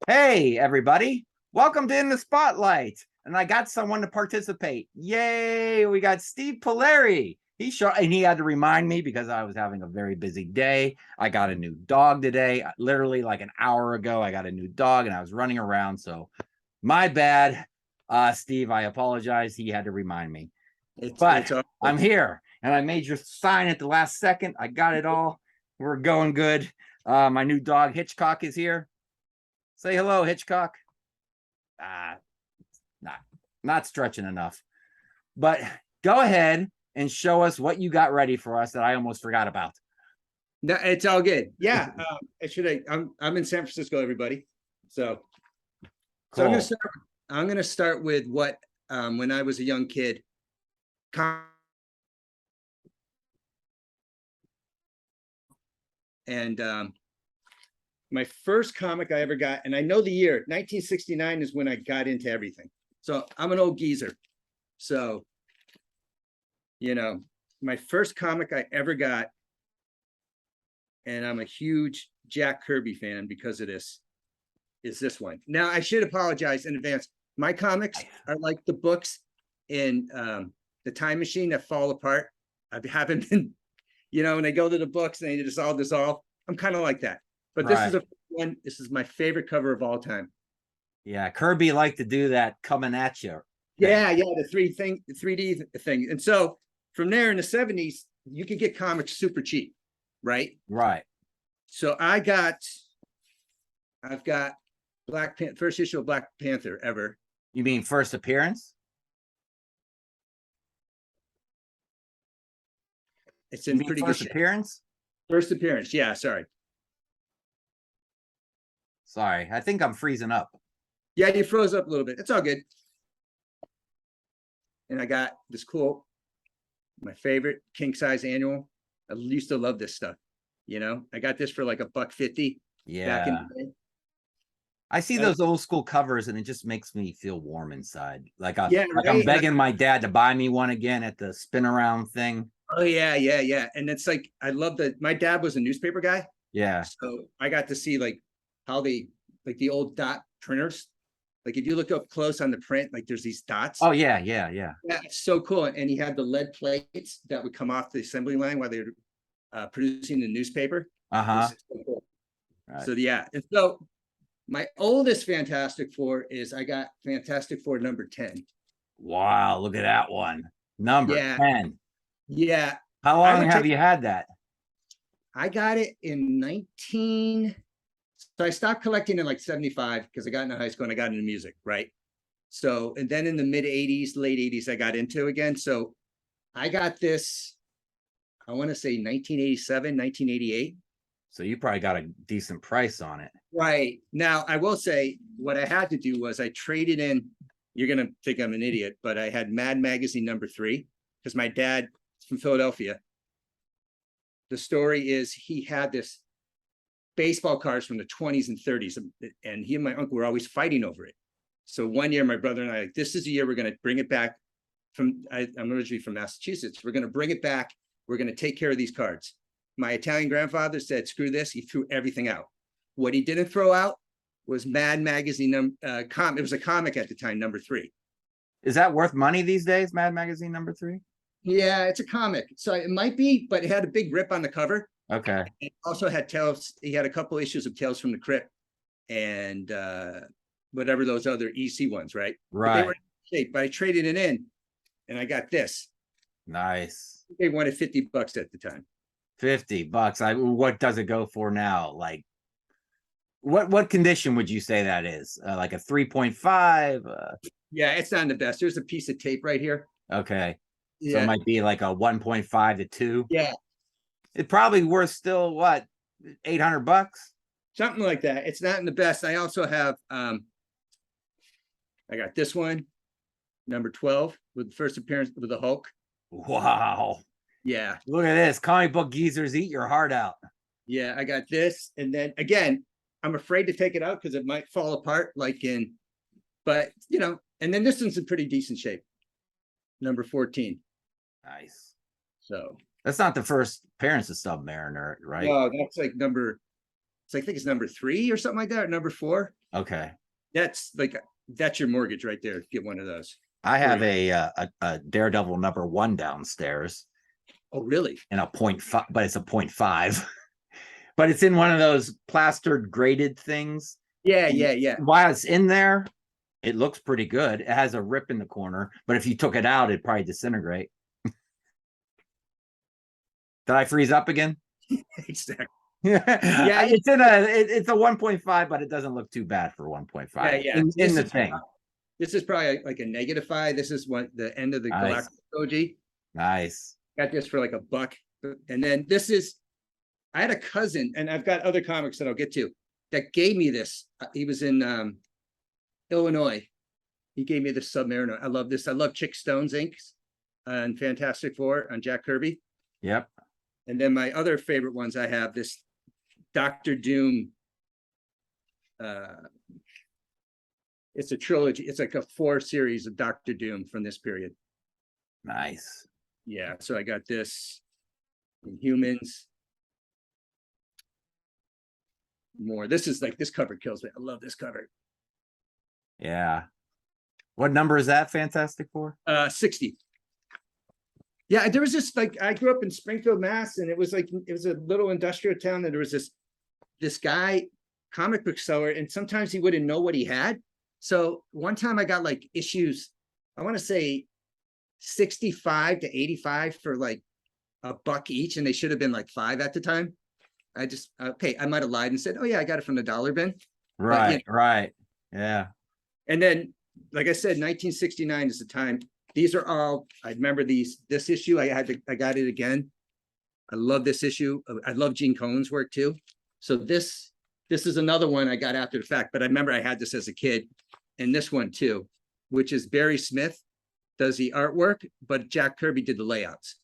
Hey, everybody. Welcome to In the Spotlight. And I got someone to participate. Yay. We got Steve Poleri. He had to remind me because I was having a very busy day. I got a new dog today. Literally like an hour ago, I got a new dog and I was running around. So my bad. Steve, I apologize. He had to remind me. But I'm here and I made your sign at the last second. I got it all. We're going good. My new dog Hitchcock is here. Say hello, Hitchcock. Not stretching enough. But go ahead and show us what you got ready for us that I almost forgot about. No, it's all good. Yeah, I'm in San Francisco, everybody. So Cool. I'm gonna start with what when I was a young kid. And my first comic I ever got, and I know the year, 1969 is when I got into everything. So I'm an old geezer. So, my first comic I ever got, and I'm a huge Jack Kirby fan because of this, is this one. Now, I should apologize in advance. My comics are like the books in the Time Machine that fall apart. I haven't been, when they go to the books and they just all dissolve. I'm kind of like that. But this is a one. This is my favorite cover of all time. Yeah, Kirby liked to do that coming at you. Yeah, the 3D thing. And so from there in the 70s, you could get comics super cheap, right? Right. So I've got Black Panther, first issue of Black Panther ever. You mean first appearance? It's in pretty good shape. First appearance? First appearance, yeah, sorry. Sorry, I think I'm freezing up. Yeah, you froze up a little bit. It's all good. And I got this cool, my favorite king size annual. I used to love this stuff. I got this for like $1.50. Yeah. Back in the day. I see those old school covers and it just makes me feel warm inside. Like I'm begging my dad to buy me one again at the spin around thing. Oh yeah. And it's like, I love that. My dad was a newspaper guy. Yeah. So I got to see like how the old dot printers, like if you look up close on the print, like there's these dots. Oh yeah. Yeah, it's so cool. And he had the lead plates that would come off the assembly line while they were producing the newspaper. So cool. Right. So yeah, and so my oldest Fantastic Four is I got Fantastic Four number 10. Wow, look at that one. Number 10. Yeah. How long have you had that? I got it in 19. So I stopped collecting in like 75 because I got into high school and I got into music, right? So, and then in the mid 80s, late 80s, I got into again. So I got this, I want to say 1987, 1988. So you probably got a decent price on it. Right. Now, I will say what I had to do was I traded in, you're going to think I'm an idiot, but I had Mad Magazine number 3 because my dad from Philadelphia. The story is he had this baseball cards from the 20s and 30s, and he and my uncle were always fighting over it. So one year, my brother and I, this is the year we're going to bring it back from, I'm originally from Massachusetts. We're going to bring it back. We're going to take care of these cards. My Italian grandfather said, screw this. He threw everything out. What he didn't throw out was Mad Magazine. It was a comic at the time, number 3. Is that worth money these days, Mad Magazine number 3? Yeah, it's a comic. So it might be, but it had a big rip on the cover. Okay. It also had Tales. He had a couple issues of Tales from the Crypt and whatever those other EC ones, right? Right. But they were in shape, but I traded it in and I got this. Nice. They wanted $50 at the time. $50. What does it go for now? Like what condition would you say that is? Like a 3.5? Yeah, it's not the best. There's a piece of tape right here. Okay. Yeah. So it might be like a 1.5 to 2. Yeah. It's probably worth still what, $800? Something like that. It's not in the best. I also have I got this one, number 12, with the first appearance with the Hulk. Wow. Yeah. Look at this. Comic book geezers eat your heart out. Yeah, I got this. And then again, I'm afraid to take it out because it might fall apart but and then this one's in pretty decent shape. Number 14. Nice. So that's not the first appearance of Submariner, right? No, that's like I think it's number 3 or something like that, or number 4. Okay. That's your mortgage right there. Get one of those. I have Free. a Daredevil #1 downstairs Oh, really? in a 0.5, but it's a 0.5. But it's in one of those plastered graded things. Yeah, And yeah, yeah. while it's in there, it looks pretty good. It has a rip in the corner, but if you took it out, it'd probably disintegrate. Did I freeze up again? Exactly. Yeah, it's a 1.5, but it doesn't look too bad for 1.5 Yeah, yeah. in the thing. This is probably like a -5. This is what the end of the Nice. Galactic OG. Nice. Got this for like $1. And then this is, I had a cousin, and I've got other comics that I'll get to, that gave me this. He was in Illinois. He gave me the Submariner. I love this. I love Chick Stone's inks on Fantastic Four on Jack Kirby. Yep. And then my other favorite ones, I have this Doctor Doom. It's a trilogy. It's like a 4 series of Doctor Doom from this period. Nice. Yeah. So I got this in Humans. More. This is like, this cover kills me. I love this cover. Yeah. What number is that Fantastic Four? 60. Yeah, there was this, like, I grew up in Springfield, Mass, and it was like, it was a little industrial town, and there was this guy, comic book seller, and sometimes he wouldn't know what he had. So one time I got like issues, I want to say 65 to 85 for like $1 each, and they should have been like 5 at the time. I might have lied and said, oh yeah, I got it from the dollar bin. Right, right. Yeah. And then, like I said, 1969 is the time. These are all, I remember this issue. I got it again. I love this issue. I love Gene Colan's work too. So this is another one I got after the fact, but I remember I had this as a kid, and this one too, which is Barry Smith does the artwork, but Jack Kirby did the layouts.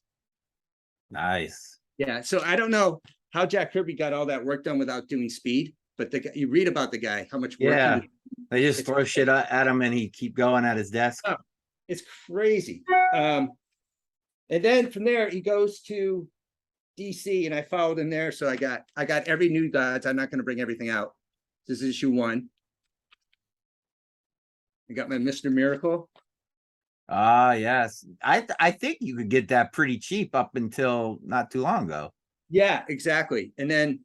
Nice. Yeah. So I don't know how Jack Kirby got all that work done without doing speed, but you read about the guy, how much work. Yeah. They just throw shit at him and he'd keep going at his desk. Oh, it's crazy. And then from there he goes to DC, and I followed him there. So I got every New Gods. I'm not going to bring everything out. This is issue 1. I got my Mr. Miracle. Ah, yes. I think you could get that pretty cheap up until not too long ago. Yeah, exactly. And then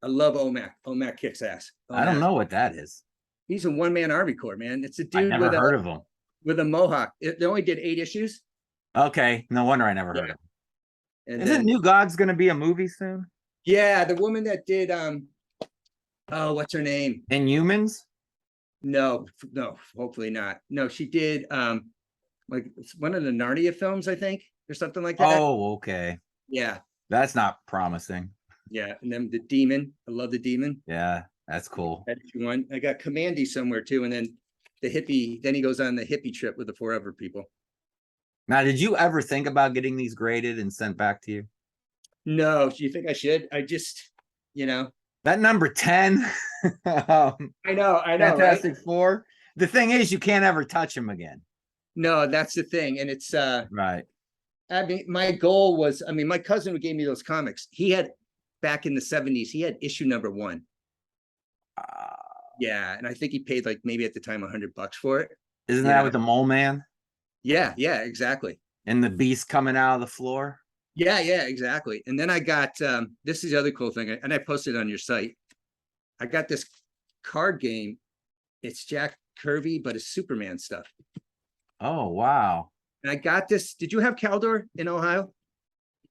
I love OMAC. OMAC kicks ass. OMAC. I don't know what that is. He's a one-man Army Corps, man. It's a I dude never heard of him. with a mohawk. They only did 8 issues. Okay, no wonder I never heard of him. And Isn't New Gods going to be a movie soon? Yeah, the woman that did what's her name? Inhumans? No, hopefully not. No, she did like one of the Narnia films, I think, or something like that. Oh, okay. Yeah. That's not promising. Yeah, and then the Demon. I love the Demon. Yeah, that's cool. That's one. I got Commandy somewhere too, and then the hippie. Then he goes on the hippie trip with the Forever People. Now, did you ever think about getting these graded and sent back to you? No, do you think I should? I just, that number 10. I know. Fantastic right? Four. The thing is, you can't ever touch them again. No, that's the thing, and it's right. I mean, my goal was, my cousin who gave me those comics, he had back in the 70s, he had issue number 1. Yeah, and I think he paid like maybe at the time $100 for it. Isn't that with the Mole Man? Yeah, exactly. And the beast coming out of the floor? Yeah, exactly. And then I got this is the other cool thing, and I posted it on your site. I got this card game. It's Jack Kirby, but it's Superman stuff. Oh, wow. And I got this. Did you have Caldor in Ohio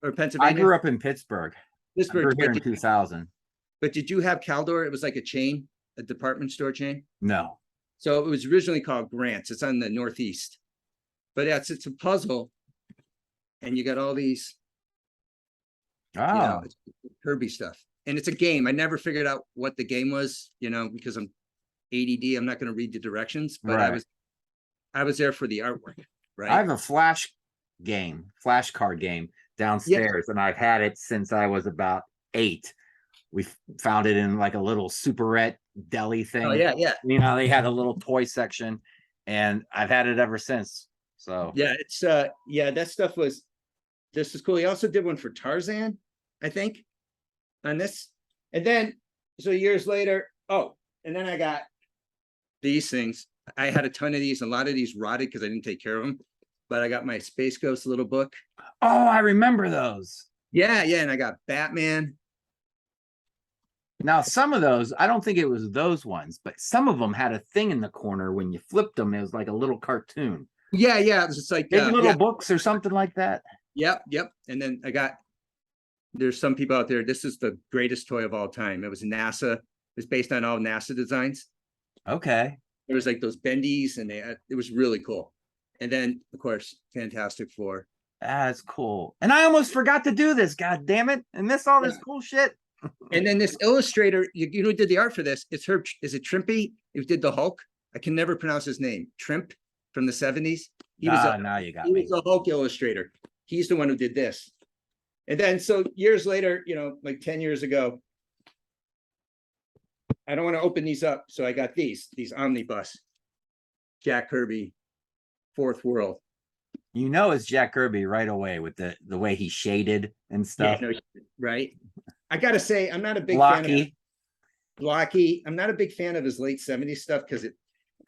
or Pennsylvania? I grew up in Pittsburgh. I grew here in 2000. But did you have Caldor? It was like a chain, a department store chain. No. So it was originally called Grants. It's on the Northeast. But it's a puzzle, and you got all these Kirby stuff. And it's a game. I never figured out what the game was, because I'm ADD. I'm not going to read the directions, but right. I was there for the artwork. Right. I have a flash card game downstairs, and I've had it since I was about 8. We found it in like a little superette deli thing. Oh, yeah. They had a little toy section, and I've had it ever since. So yeah, it's that stuff this is cool. He also did one for Tarzan, I think, on this. And then so years later, and then I got these things. I had a ton of these. A lot of these rotted because I didn't take care of them. But I got my Space Ghost little book. Oh, I remember those. Yeah, and I got Batman. Now, some of those, I don't think it was those ones, but some of them had a thing in the corner when you flipped them. It was like a little cartoon. Yeah, it was just like Big little books or something like that. Yep. And then there's some people out there. This is the greatest toy of all time. It was NASA. It was based on all NASA designs. Okay. There was like those bendies, and it was really cool. And then, of course, Fantastic Four. That's cool. And I almost forgot to do this. God damn it! And missed all this cool shit. And then this illustrator, you know, who did the art for this? It's her. Is it Trimpy? Who did the Hulk? I can never pronounce his name. Trimp from the 70s. Now you got me. He was a Hulk illustrator. He's the one who did this. And then, so years later, you know, like 10 years ago, I don't want to open these up. So I got these omnibus, Jack Kirby, Fourth World. You know, it's Jack Kirby right away with the way he shaded and stuff. Yeah, no, right. I got to say, I'm not a big Blocky. fan of Blocky. I'm not a big fan of his late 70s stuff because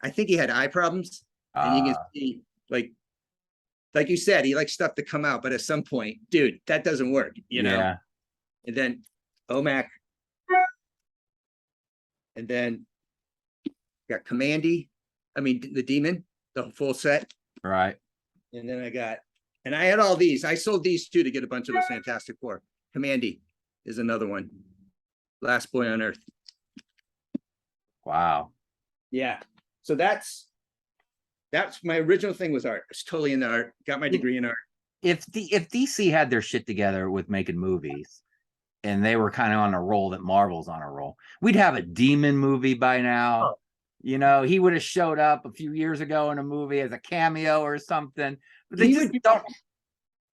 I think he had eye problems. And you can see, like you said, he likes stuff to come out, but at some point, dude, that doesn't work, you know? Yeah. And then OMAC. And then got Commandy. I mean, the Demon, the full set. Right. And then I had all these. I sold these too to get a bunch of those Fantastic Four. Commandy is another one. Last Boy on Earth. Wow. Yeah. So that's my original thing was art. It's totally into art. Got my degree in art. If DC had their shit together with making movies, and they were kind of on a roll that Marvel's on a roll, we'd have a Demon movie by now. Oh. You know, he would have showed up a few years ago in a movie as a cameo or something. But they just don't.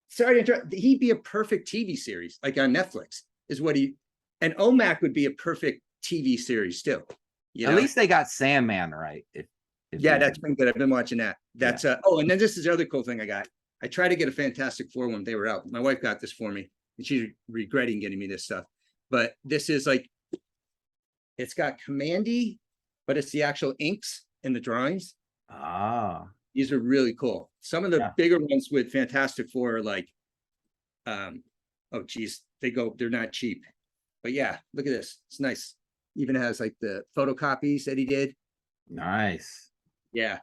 Sorry to interrupt. He'd be a perfect TV series, like on Netflix, is what and OMAC would be a perfect TV series still. You know? At least they got Sandman right. Yeah, that's been good. I've been watching that. That's and then this is the other cool thing I got. I tried to get a Fantastic Four when they were out. My wife got this for me, and she's regretting getting me this stuff. But this is like, it's got Commandy, but it's the actual inks and the drawings. These are really cool. Some of the bigger ones with Fantastic Four are like, oh geez, they're not cheap. But yeah, look at this. It's nice. Even has like the photocopies that he did. Nice. Yeah.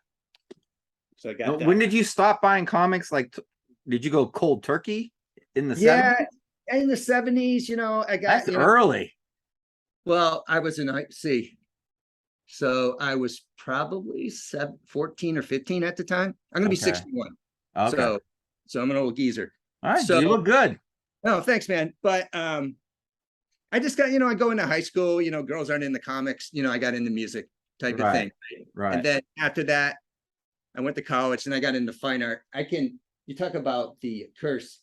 So I got that. When did you stop buying comics? Like, did you go cold turkey in the 70s? In the 70s, you know, I got that's early. Well, I was in so I was probably 14 or 15 at the time. I'm gonna be 61. Okay. So I'm an old geezer. All right, so you look good. No, thanks, man. But I just got, I go into high school, girls aren't into comics, I got into music type of thing. Right. And then after that, I went to college and I got into fine art. You talk about the curse.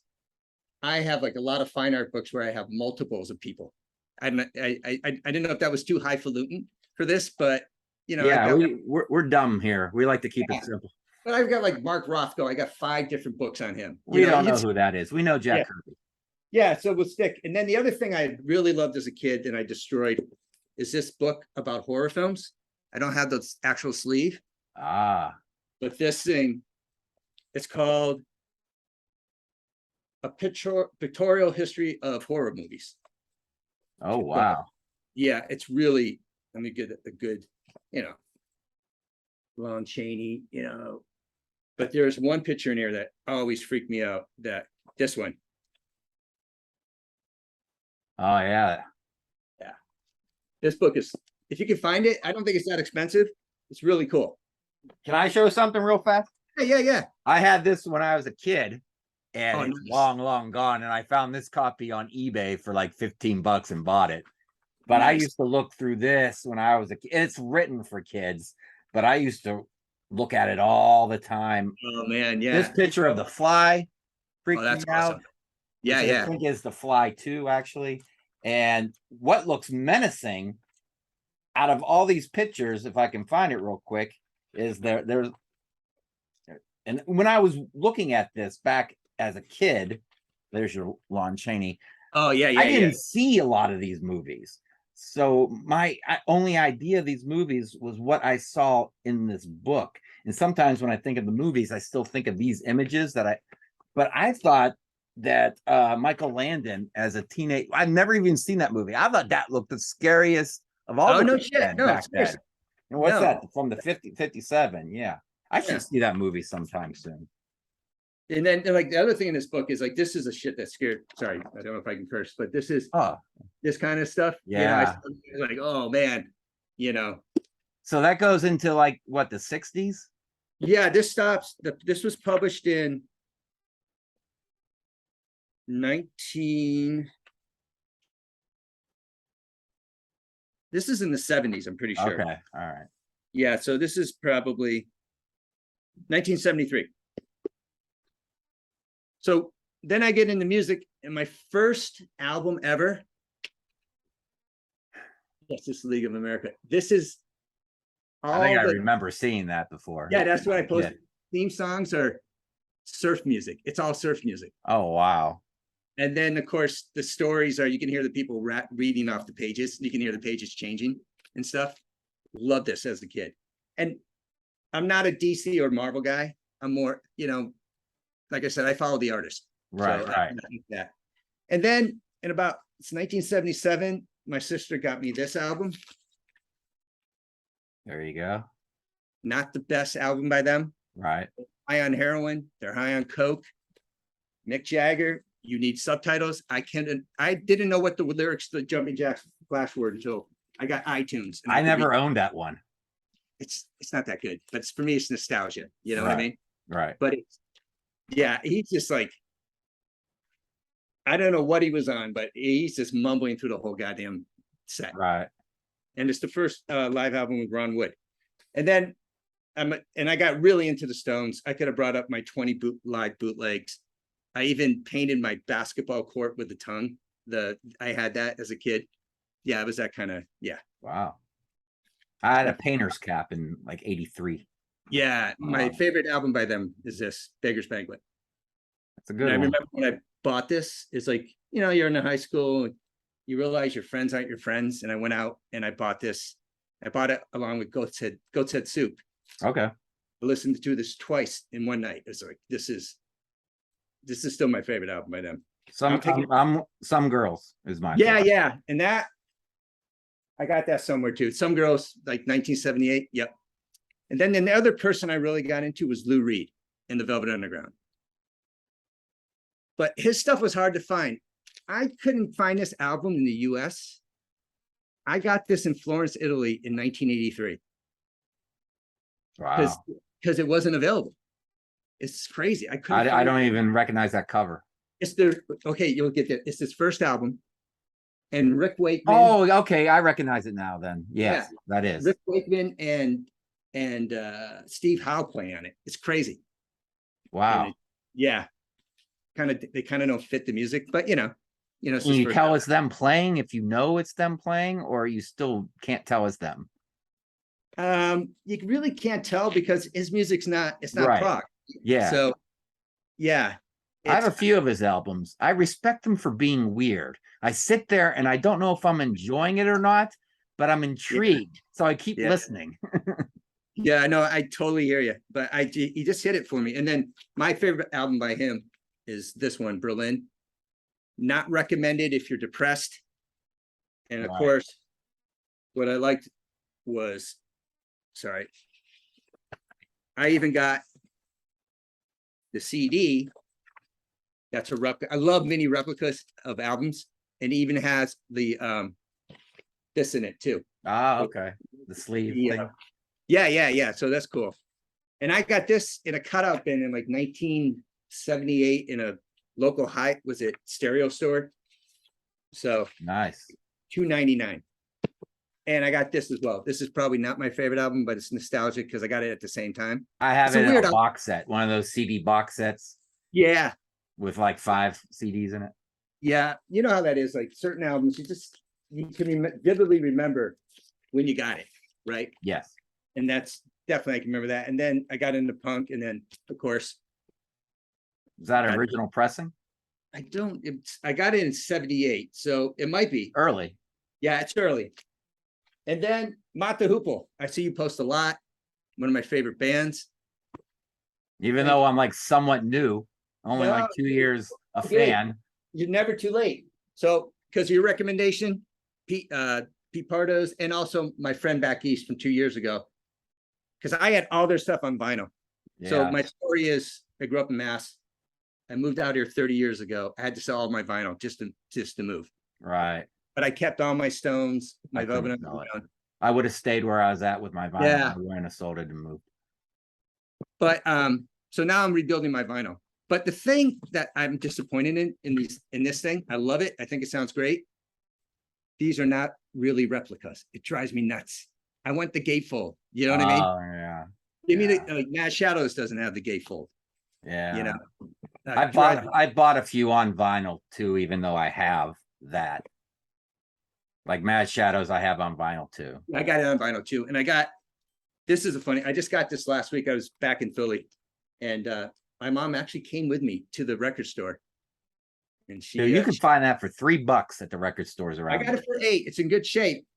I have like a lot of fine art books where I have multiples of people. I didn't know if that was too highfalutin for this, but we're dumb here. We like to keep it simple. But I've got like Mark Rothko. I got 5 different books on him. We don't know who that is. We know Jack Kirby. Yeah, so we'll stick. And then the other thing I really loved as a kid and I destroyed is this book about horror films. I don't have the actual sleeve. But this thing, it's called A Pictorial History of Horror Movies. Oh, wow. Yeah, it's really, let me get a good, Lon Chaney, But there's one picture in here that always freaked me out, this one. Oh, yeah. Yeah. This book is, if you can find it, I don't think it's that expensive. It's really cool. Can I show something real fast? Yeah. I had this when I was a kid, and it's nice. long gone. And I found this copy on eBay for like $15 and bought it. But nice. I used to look through this when I was a kid. It's written for kids, but I used to look at it all the time. Oh man, yeah. This picture of the Fly freaked me awesome. out. Yeah. I think is the Fly 2, actually. And what looks menacing out of all these pictures, if I can find it real quick, is there's, and when I was looking at this back as a kid, there's your Lon Chaney. Oh yeah. I didn't see a lot of these movies. So my only idea of these movies was what I saw in this book. And sometimes when I think of the movies, I still think of these images but I thought that Michael Landon as a teenage, I've never even seen that movie. I thought that looked the scariest of all Oh, the no movies shit. No, back then. seriously. And what's No. that from the 57? Yeah. I should Yeah. see that movie sometime soon. And then like the other thing in this book is like, this is a shit that scared, sorry, I don't know if I can curse, but this is Oh, this kind of stuff. yeah. Like, oh man, you know. So that goes into like what, the 60s? Yeah, this was published in 19. This is in the 70s, I'm pretty sure. Okay. All right. Yeah, so this is probably 1973. So then I get into music, and my first album ever, Justice League of America. This is I think I all the, remember seeing that before. yeah, that's what I posted. Yeah. Theme songs are surf music. It's all surf music. Oh, wow. And then, of course, the stories are, you can hear the people reading off the pages. You can hear the pages changing and stuff. Love this as a kid. And I'm not a DC or Marvel guy. I'm more, you know, like I said, I follow the artist. Right, So right. that. And then in about, it's 1977, my sister got me this album. There you go. Not the best album by them. Right. High on heroin. They're high on coke. Mick Jagger. You need subtitles. I didn't know what the lyrics to the Jumping Jacks Flash were until I got iTunes. I never owned that one. It's not that good, but for me, it's nostalgia. You know right. what I mean? Right. But it's, yeah, he's just like, I don't know what he was on, but he's just mumbling through the whole goddamn set. Right. And it's the first live album with Ron Wood. And then I got really into the Stones. I could have brought up my 20 live bootlegs. I even painted my basketball court with the tongue. I had that as a kid. Yeah, it was that kind of, yeah. Wow. I had a painter's cap in like 83. Yeah, my favorite album by them is this, Beggar's Banquet. That's a good one. I remember when I bought this, it's like, you know, you're in high school, you realize your friends aren't your friends. And I went out and I bought this. I bought it along with Goat's Head Soup. Okay. I listened to this twice in one night. It's like, this is still my favorite album by them. Some Girls is my favorite. Yeah. And that, I got that somewhere too. Some Girls, like 1978. Yep. And then the other person I really got into was Lou Reed in the Velvet Underground. But his stuff was hard to find. I couldn't find this album in the US. I got this in Florence, Italy in 1983. Wow. Because it wasn't available. It's crazy. I don't even recognize that cover. Okay, you'll get that. It's his first album. And Rick Wakeman. Oh, okay. I recognize it now then. Yes, yeah, that is. Rick Wakeman and Steve Howe play on it. It's crazy. Wow. Yeah. They kind of don't fit the music, but you know. Can you tell it's them playing if you know it's them playing, or you still can't tell it's them? You really can't tell because his music's not right. prog. Yeah. So yeah. I have a few of his albums. I respect him for being weird. I sit there and I don't know if I'm enjoying it or not, but I'm intrigued. Yeah. So I keep listening. Yeah, I know. I totally hear you. But he just hit it for me. And then my favorite album by him is this one, Berlin. Not recommended if you're depressed. And of course, what I liked was, I even got the CD. That's a replica. I love mini replicas of albums, and it even has the this in it too. Ah, okay. The sleeve thing. Yeah. So that's cool. And I got this in a cutout bin in like 1978 in a local stereo store. So nice. $2.99. And I got this as well. This is probably not my favorite album, but it's nostalgic because I got it at the same time. I have it in a box set, one of those CD box sets. Yeah. With like 5 CDs in it. Yeah. You know how that is. Like certain albums, you can vividly remember when you got it, right? Yes. And that's definitely, I can remember that. And then I got into punk, and then of course. Is that original pressing? I got it in 78, so it might be early. Yeah, it's early. And then Mata Hoople. I see you post a lot. One of my favorite bands. Even though I'm like somewhat new, only like 2 years a fan. You're never too late. So because of your recommendation, Pete Pardos, and also my friend back east from 2 years ago, because I had all their stuff on vinyl. Yeah. So my story is I grew up in Mass. I moved out here 30 years ago. I had to sell all my vinyl just to move. Right. But I kept all my Stones, my Velvet Underground. I would have stayed where I was at with my vinyl. Yeah. I wouldn't have sold it and moved. But so now I'm rebuilding my vinyl. But the thing that I'm disappointed in this thing, I love it. I think it sounds great. These are not really replicas. It drives me nuts. I want the gatefold. You know what I mean? Oh yeah. Give me the like Mad Shadows doesn't have the gatefold. Yeah. You know. I bought a few on vinyl too, even though I have that. Like Mad Shadows, I have on vinyl too. I got it on vinyl too. And this is I just got this last week. I was back in Philly, and my mom actually came with me to the record store. And Dude, you can find that for $3 at the record stores around. I got it for $8. It's in good shape.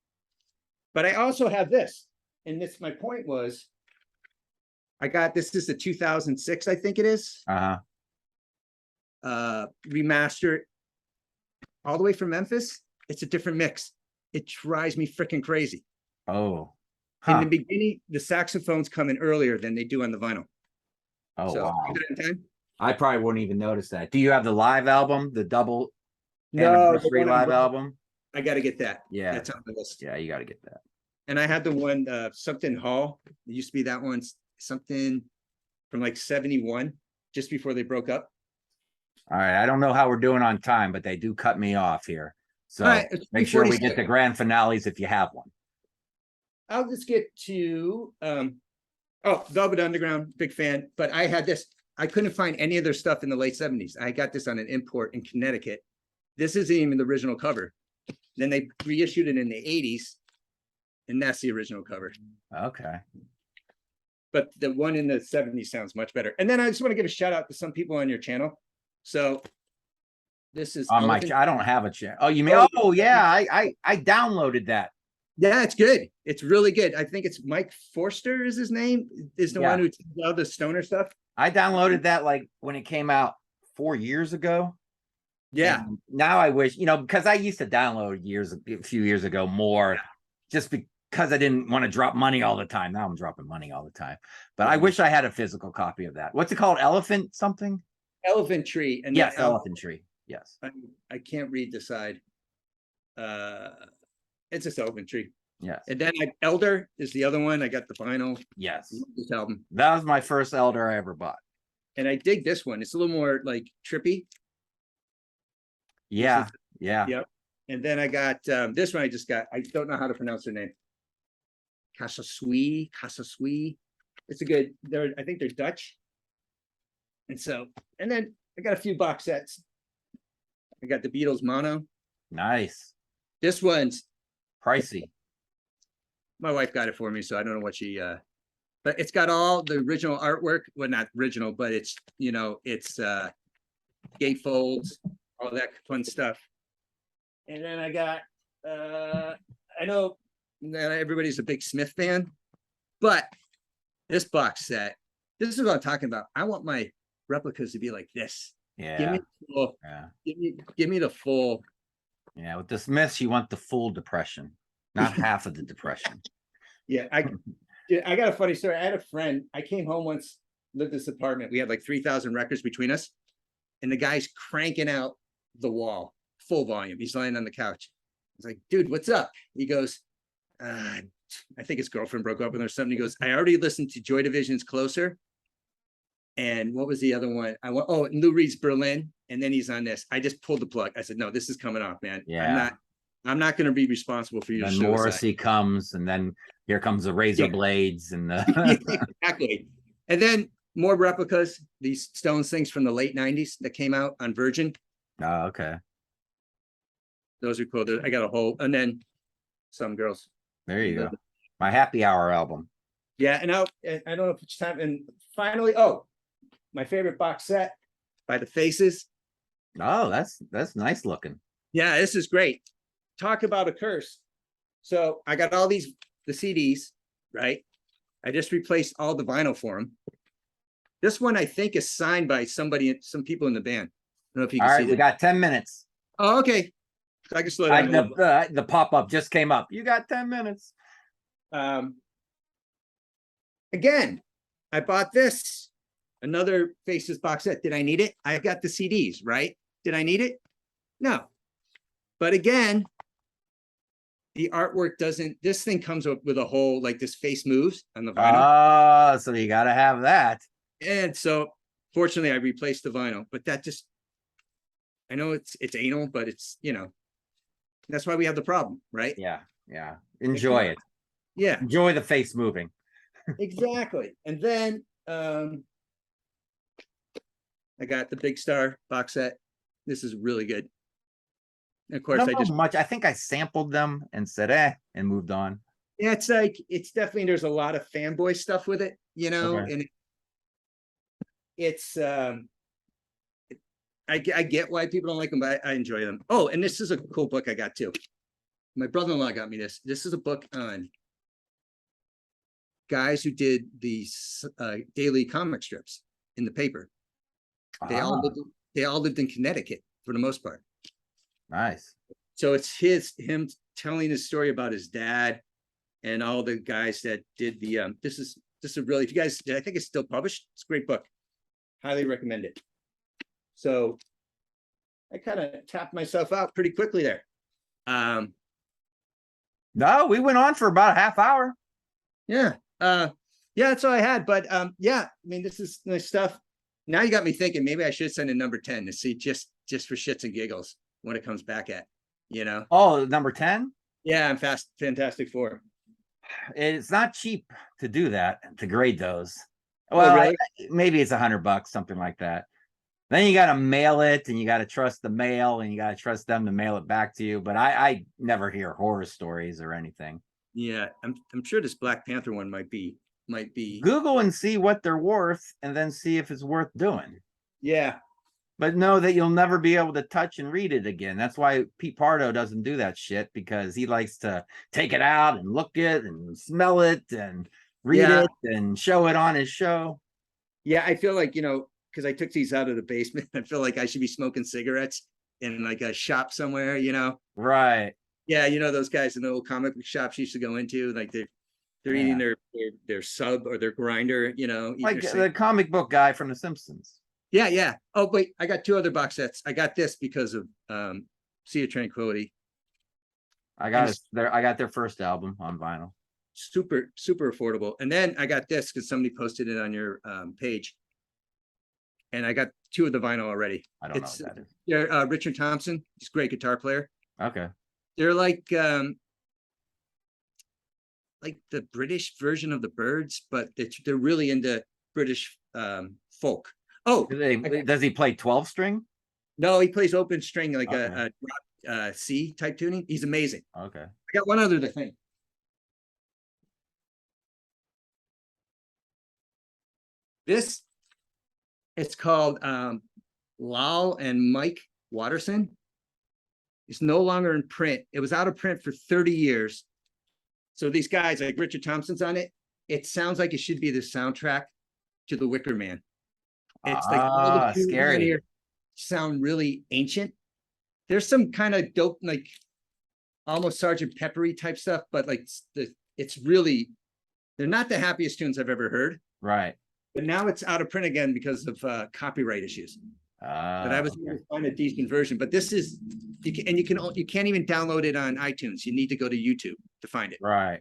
But I also have this. And my point was, this is the 2006, I think it is. Remastered all the way from Memphis. It's a different mix. It drives me freaking crazy. Oh. In the beginning, the saxophones come in earlier than they do on the vinyl. Oh, so, wow. I probably wouldn't even notice that. Do you have the live album, the double anniversary live album? I got to get that. Yeah. That's on the list. Yeah, you got to get that. And I had the one, something Hall. It used to be that one, something from like 71, just before they broke up. All right. I don't know how we're doing on time, but they do cut me off here. So make sure we get the grand finales if you have one. I'll just get to, Velvet Underground, big fan. But I had this. I couldn't find any of their stuff in the late 70s. I got this on an import in Connecticut. This isn't even the original cover. Then they reissued it in the 80s, and that's the original cover. Okay. But the one in the 70s sounds much better. And then I just want to give a shout out to some people on your channel. So this is on my I don't have a channel. Oh, you mean I downloaded that. Yeah, it's good. It's really good. I think it's Mike Forster is his name, is the one who does all the stoner stuff. I downloaded that like when it came out 4 years ago. Yeah. And now I wish, because I used to download a few years ago more, just because I didn't want to drop money all the time. Now I'm dropping money all the time. But I wish I had a physical copy of that. What's it called? Elephant something? Elephant Tree. And yes, Elephant Tree. Yes. I can't read the side. It's just Elephant Tree. Yes. And then Elder is the other one. I got the vinyl. Yes. This album. That was my first Elder I ever bought. And I dig this one. It's a little more like trippy. Yeah. Yeah. Yep. And then I got this one I just got. I don't know how to pronounce their name. Casa Sui. It's a good, I think they're Dutch. And then I got a few box sets. I got the Beatles mono. Nice. This one's pricey. My wife got it for me, so I don't know what but it's got all the original artwork. Well, not original, but it's gatefolds, all that fun stuff. And then I got, I know that everybody's a big Smith fan, but this box set, this is what I'm talking about. I want my replicas to be like this. Yeah. Give me the full. Yeah, with the Smiths, you want the full depression, not half of the depression. Yeah, I got a funny story. I had a friend. I came home once, lived in this apartment. We had like 3,000 records between us, and the guy's cranking out the wall, full volume. He's lying on the couch. I was like, "Dude, what's up?" He goes, "I think his girlfriend broke up with him or something." He goes, "I already listened to Joy Division's Closer." And what was the other one? Lou Reed's Berlin. And then he's on this. I just pulled the plug. I said, no, this is coming off, man. Yeah. I'm not going to be responsible for your suicide. Morrissey comes, and then here comes the razor blades and the exactly. And then more replicas, these Stones things from the late 90s that came out on Virgin. Oh, okay. Those are cool. I got a whole, and then some girls. There you go. My Happy Hour album. Yeah, and I don't know if it's time. And finally, my favorite box set by the Faces. Oh, that's nice looking. Yeah, this is great. talk about a curse. So I got all the CDs, right? I just replaced all the vinyl for them. This one I think is signed by some people in the band. I don't know if you can All see right, we that. got 10 minutes. Oh, okay. So I can slow down a little bit. The pop-up just came up. You got 10 minutes. Again, I bought this, another Faces box set. Did I need it? I got the CDs, right? Did I need it? No. But again, the artwork doesn't, this thing comes up with a whole, like this face moves on the vinyl. Oh, so you got to have that. And so fortunately I replaced the vinyl, but that just, I know it's anal, but it's, that's why we have the problem, right? Yeah. Yeah. Enjoy it. Yeah. Enjoy the face moving. Exactly. And then I got the Big Star box set. This is really good. And of course, I think I sampled them and said, and moved on. Yeah, it's like, it's definitely, there's a lot of fanboy stuff with it, Okay. and it's, I get why people don't like them, but I enjoy them. Oh, and this is a cool book I got too. My brother-in-law got me this. This is a book on guys who did these daily comic strips in the paper. They all lived in Connecticut for the most part. Nice. So it's him telling his story about his dad and all the guys that did the this is a really, if you guys, I think it's still published. It's a great book. Highly recommend it. So I kind of tapped myself out pretty quickly there. No, we went on for about a half hour. Yeah. Yeah, that's all I had. But yeah, I mean, this is nice stuff. Now you got me thinking maybe I should send a number 10 to see just for shits and giggles what it comes back at, Oh, number 10? Yeah, I'm Fantastic Four. It's not cheap to do that, to grade those. Well, really? Maybe it's $100, something like that. Then you got to mail it, and you got to trust the mail, and you got to trust them to mail it back to you. But I never hear horror stories or anything. Yeah, I'm sure this Black Panther one might be. Google and see what they're worth, and then see if it's worth doing. Yeah. But know that you'll never be able to touch and read it again. That's why Pete Pardo doesn't do that shit, because he likes to take it out and look it and smell it and read it and show it on his show. Yeah, I feel like, because I took these out of the basement, I feel like I should be smoking cigarettes in like a shop somewhere, Right. Yeah, those guys in the old comic book shops you used to go into, like they're eating their sub or their grinder, like the comic book guy from The Simpsons. Yeah. Oh, wait, I got 2 other box sets. I got this because of Sea of Tranquility. I got their first album on vinyl. Super, super affordable. And then I got this because somebody posted it on your page. And I got 2 of the vinyl already. I don't know what that is. Yeah, Richard Thompson. He's a great guitar player. Okay. They're like the British version of the Byrds, but they're really into British folk. Oh, does he play 12-string? No, he plays open string, like a C type tuning. He's amazing. Okay. I got one other thing. This, it's called Lal and Mike Watterson. It's no longer in print. It was out of print for 30 years. So these guys, like Richard Thompson's on it. It sounds like it should be the soundtrack to The Wicker Man. It's like all the scary. Here sound really ancient. There's some kind of dope, like almost Sergeant Peppery type stuff, but like it's really, they're not the happiest tunes I've ever heard. Right. But now it's out of print again because of copyright issues. But I was able to find a decent version. But this is, you can't even download it on iTunes. You need to go to YouTube to find it. Right.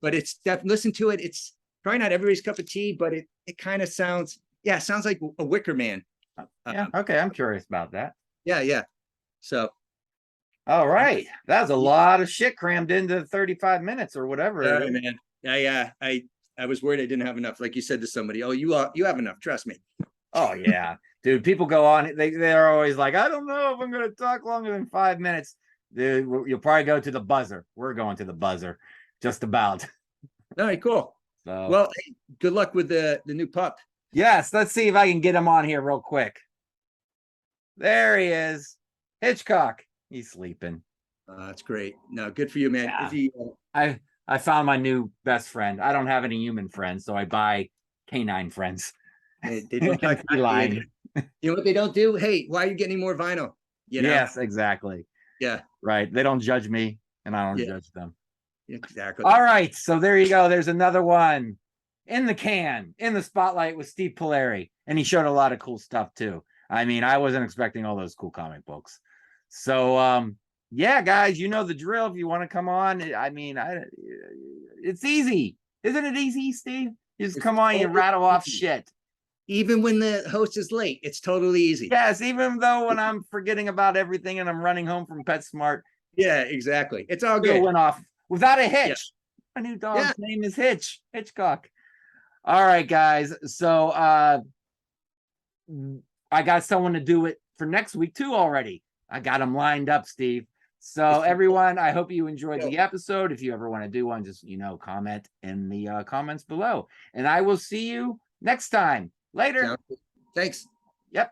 But it's listen to it. It's probably not everybody's cup of tea, but it kind of sounds, it sounds like a Wicker Man. Yeah. Okay. I'm curious about that. Yeah. So. All right. That was a lot of shit crammed into 35 minutes or whatever. Sorry, man. I was worried I didn't have enough. Like you said to somebody, oh, you have enough. Trust me. Oh yeah, dude. People go on. They're always like, I don't know if I'm going to talk longer than 5 minutes. Dude, you'll probably go to the buzzer. We're going to the buzzer, just about. All right, cool. So, well, hey, good luck with the new pup. Yes, let's see if I can get him on here real quick. There he is, Hitchcock. He's sleeping. That's great. No, good for you, man. Yeah. Is he? I found my new best friend. I don't have any human friends, so I buy canine friends. They don't touch Feline. You know what they don't do? Hey, why are you getting more vinyl? You know? Yes, exactly. Yeah. Right. They don't judge me, and I don't Yeah. judge them. Exactly. All right. So there you go. There's another one in the can, in the spotlight with Steve Poleri. And he showed a lot of cool stuff too. I mean, I wasn't expecting all those cool comic books. So yeah, guys, you know the drill. If you want to come on, I mean, it's easy. Isn't it easy, Steve? You just It's come on, you totally rattle off easy. shit. Even when the host is late, it's totally easy. Yes, even though when I'm forgetting about everything and I'm running home from PetSmart, Yeah, exactly. It's all still good. went off without a hitch. Yeah. My new dog's name is Hitchcock. All right, guys. So I got someone to do it for next week too already. I got them lined up, Steve. So everyone, I hope you enjoyed the episode. If you ever want to do one, just comment in the comments below. And I will see you next time. Later. Thanks. Yep.